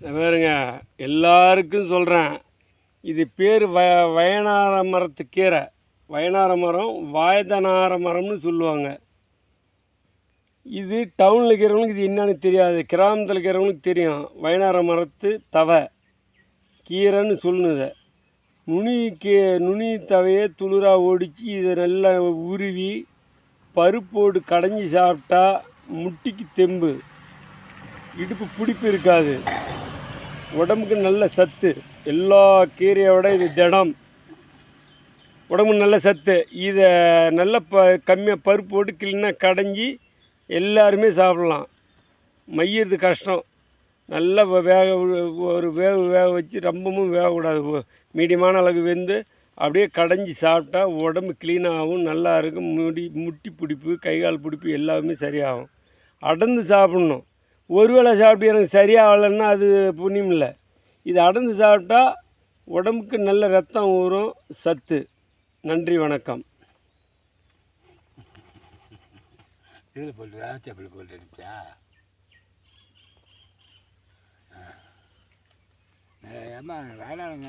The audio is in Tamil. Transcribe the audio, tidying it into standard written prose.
பாருங்க, எல்லாருக்கும் சொல்கிறேன், இது பேர் வயனார மரத்து கீரை. வயனார மரம், வாய்தனார மரம்னு சொல்லுவாங்க. இது டவுனில் இருக்கிறவங்களுக்கு இது என்னன்னு தெரியாது, கிராமத்தில் இருக்கிறவங்களுக்கு தெரியும். வயனார மரத்து தவை கீரைன்னு சொல்லுது. நுனி தவையை துளிராக ஒடித்து இதை நல்லா உருவி பருப்போடு கடைஞ்சி சாப்பிட்டா முட்டிக்கு தெம்பு, இடுப்பு பிடிப்பு இருக்காது, உடம்புக்கு நல்ல சத்து. எல்லா கீரையோட இது திடம், உடம்புக்கு நல்ல சத்து. இதை நல்ல கம்மியாக பருப்பு போட்டு கிளீனாக கடைஞ்சி எல்லாருமே சாப்பிட்லாம். மையிறது கஷ்டம். நல்லா வேக வச்சு ரொம்பவும் வேகக்கூடாது, மீடியமான அளவுக்கு வெந்து அப்படியே கடைஞ்சி சாப்பிட்டா உடம்பு க்ளீனாகவும் நல்லா இருக்கும். முட்டி பிடிப்பு, கை கால் பிடிப்பு எல்லாமே சரியாகும். அடர்ந்து சாப்பிட்ணும். ஒரு வேளை சாப்பிட்டு எனக்கு சரியாகலைன்னா அது புண்ணியம் இல்லை. இது அடர்ந்து சாப்பிட்டா உடம்புக்கு நல்ல ரத்தம் ஊறும், சத்து. நன்றி, வணக்கம். இதில் போட்டு வேச்சப்பில் போட்டு இருப்பியா? ஏம்மா வேளாண்